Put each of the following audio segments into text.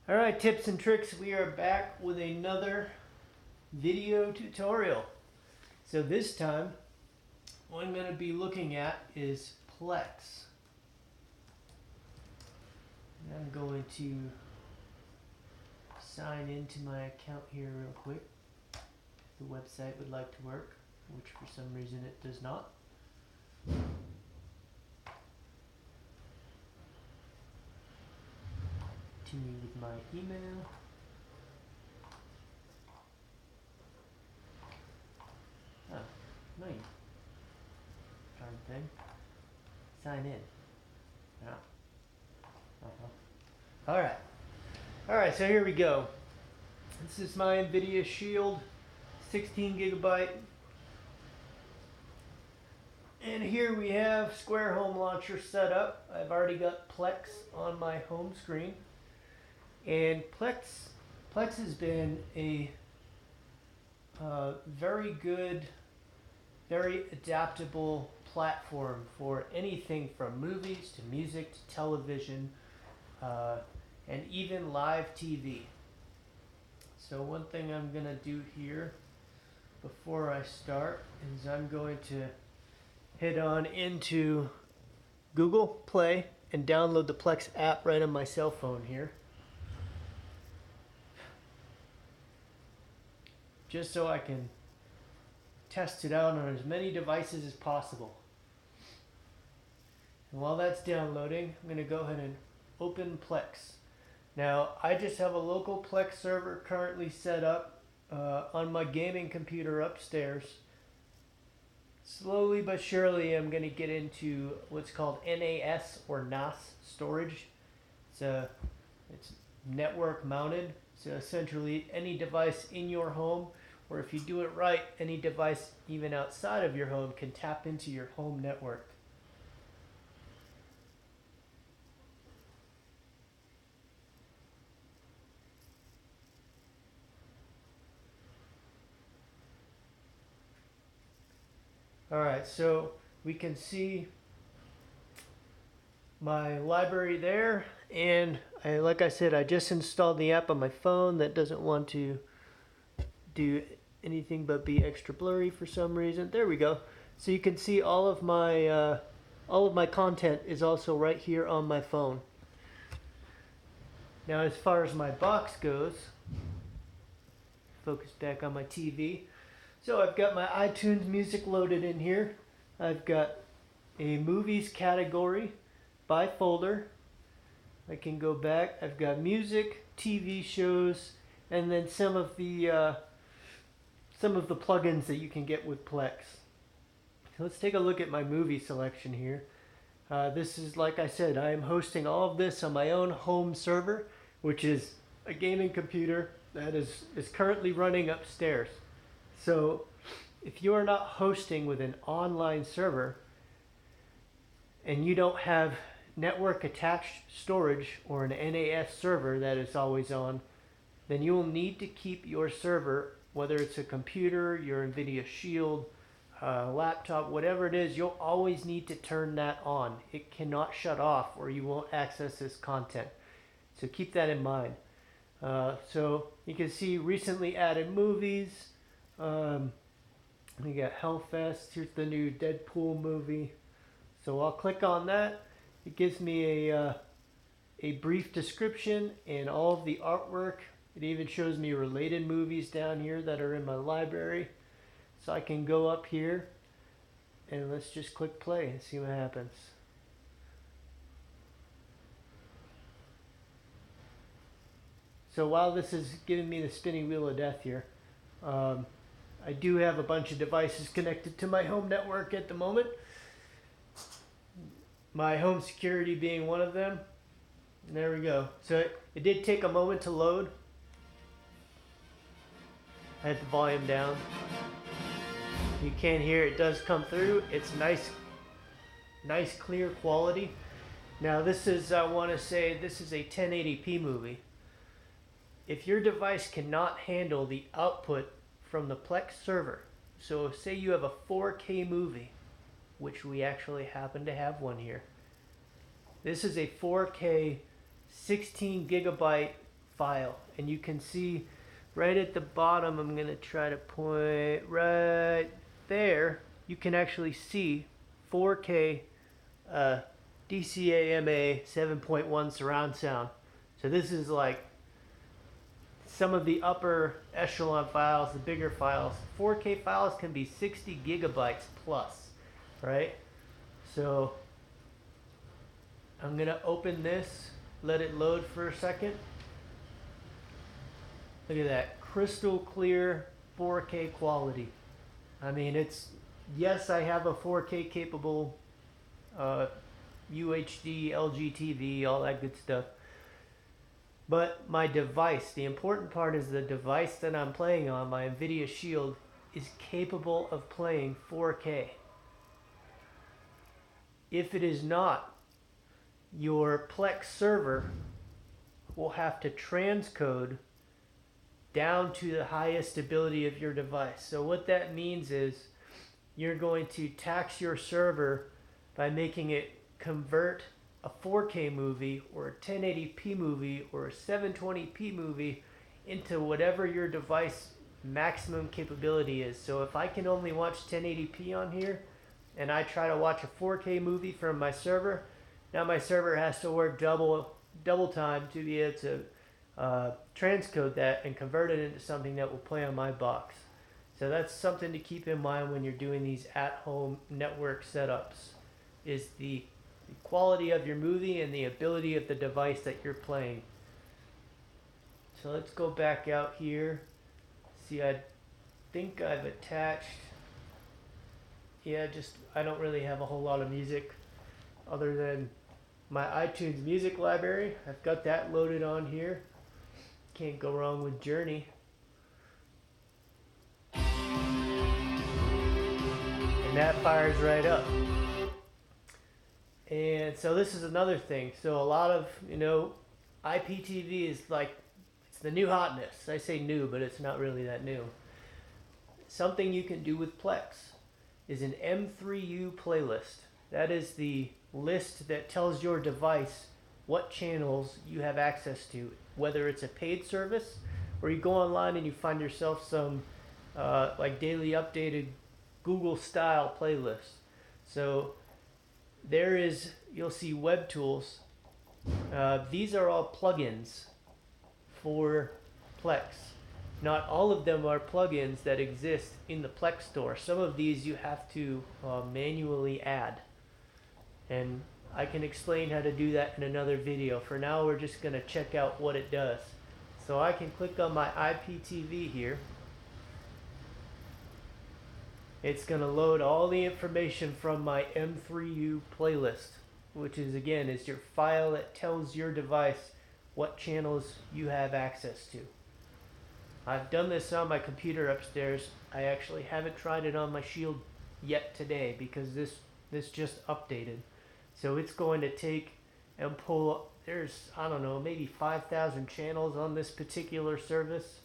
Alright, tips and tricks. We are back with another video tutorial. So this time, what I'm going to be looking at is Plex. And I'm going to sign into my account here real quick. If the website would like to work, which for some reason it does not. Continue with my email. Oh, no, you darn thing. Sign in. Yeah. Alright, so here we go. This is my Nvidia Shield 16 gigabyte. And here we have Square Home Launcher set up. I've already got Plex on my home screen. And Plex has been a very good, very adaptable platform for anything from movies to music to television and even live TV. So one thing I'm going to do here before I start is I'm going to head on into Google Play and download the Plex app right on my cell phone here. Just so I can test it out on as many devices as possible. And while that's downloading, I'm going to go ahead and open Plex. Now, I just have a local Plex server currently set up on my gaming computer upstairs. Slowly but surely, I'm going to get into what's called NAS or NAS storage. It's network mounted. So essentially, any device in your home, or if you do it right, any device even outside of your home can tap into your home network. Alright, so we can see my library there, and like I said, I just installed the app on my phone that doesn't want to do anything but be extra blurry for some reason. There we go. So you can see all of my content is also right here on my phone. Now as far as my box goes, focus back on my TV. So I've got my iTunes music loaded in here. I've got a movies category by folder. I can go back. I've got music, TV shows, and then some of the plugins that you can get with Plex. So let's take a look at my movie selection here. This is, like I said, I am hosting all of this on my own home server, which is a gaming computer that is currently running upstairs. So if you are not hosting with an online server and you don't have network attached storage or an NAS server that is always on, then you will need to keep your server, whether it's a computer, your Nvidia Shield, laptop, whatever it is, you'll always need to turn that on. It cannot shut off or you won't access this content. So keep that in mind. So you can see recently added movies. We got Hellfest. Here's the new Deadpool movie. So I'll click on that. It gives me a brief description and all of the artwork. It even shows me related movies down here that are in my library. So I can go up here and let's just click play and see what happens. So while this is giving me the spinning wheel of death here, I do have a bunch of devices connected to my home network at the moment. My home security being one of them. And there we go. So it did take a moment to load. I had the volume down. You can hear it does come through. It's nice clear quality. Now this is, I want to say, this is a 1080p movie. If your device cannot handle the output from the Plex server, so say you have a 4K movie, which we actually happen to have one here. This is a 4K 16 gigabyte file. And you can see right at the bottom, I'm going to try to point right there, you can actually see 4K DCA-MA 7.1 surround sound. So this is like some of the upper echelon files, the bigger files. 4K files can be 60 gigabytes plus, right? So I'm gonna open this, let it load for a second. Look at that, crystal clear 4K quality. I mean, it's, yes, I have a 4K capable UHD, LG TV, all that good stuff. But my device, the important part is the device that I'm playing on, my Nvidia Shield, is capable of playing 4K. If it is not, your Plex server will have to transcode down to the highest ability of your device. So what that means is you're going to tax your server by making it convert a 4K movie or a 1080p movie or a 720p movie into whatever your device maximum capability is. So if I can only watch 1080p on here and I try to watch a 4K movie from my server, now my server has to work double time to be able to transcode that and convert it into something that will play on my box. So that's something to keep in mind when you're doing these at-home network setups, is the quality of your movie and the ability of the device that you're playing. So let's go back out here. See, I think I've attached, I don't really have a whole lot of music other than my iTunes music library. I've got that loaded on here. Can't go wrong with Journey. And that fires right up. And so this is another thing. So a lot of, IPTV is like, it's the new hotness. I say new, but it's not really that new. Something you can do with Plex is an M3U playlist. That is the list that tells your device what channels you have access to, whether it's a paid service or you go online and you find yourself some like daily updated Google style playlist. So you'll see web tools. These are all plugins for Plex. Not all of them are plugins that exist in the Plex store. Some of these you have to manually add. And I can explain how to do that in another video. For now, we're just going to check out what it does. So I can click on my IPTV here. It's going to load all the information from my M3U playlist, which is, again, is your file that tells your device what channels you have access to. I've done this on my computer upstairs. I actually haven't tried it on my Shield yet today because this just updated. So it's going to take and pull, there's, I don't know, maybe 5,000 channels on this particular service.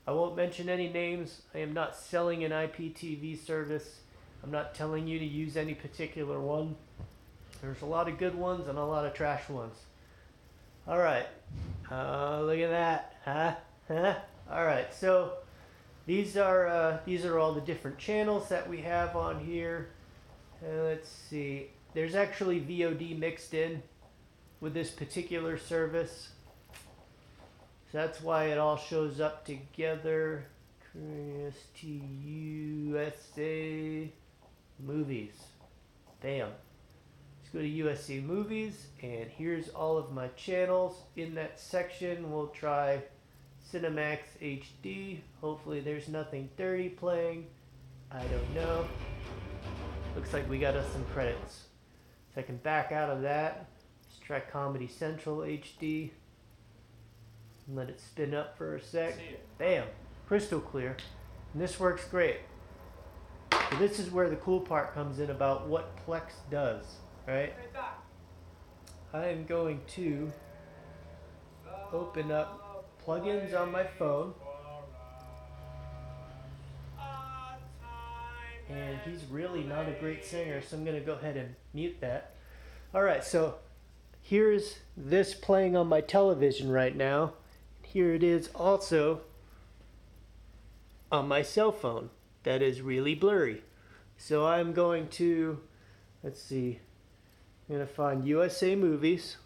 I won't mention any names. I am not selling an IPTV service. I'm not telling you to use any particular one. There's a lot of good ones and a lot of trash ones. All right. Look at that. Huh? All right. So these are all the different channels that we have on here. Let's see. There's actually VOD mixed in with this particular service. So that's why it all shows up together. USA Movies. Bam. Let's go to USA Movies, and here's all of my channels. In that section, we'll try Cinemax HD. Hopefully there's nothing dirty playing. I don't know. Looks like we got us some credits. So I can back out of that. Let's try Comedy Central HD. And let it spin up for a sec. Bam. Crystal clear. And this works great. So this is where the cool part comes in about what Plex does, right? I am going to open up plugins on my phone. And he's really not a great singer, so I'm going to go ahead and mute that. Alright, so here's this playing on my television right now. here it is also on my cell phone. That is really blurry. So I'm going to, let's see, I'm going to find USA Movies.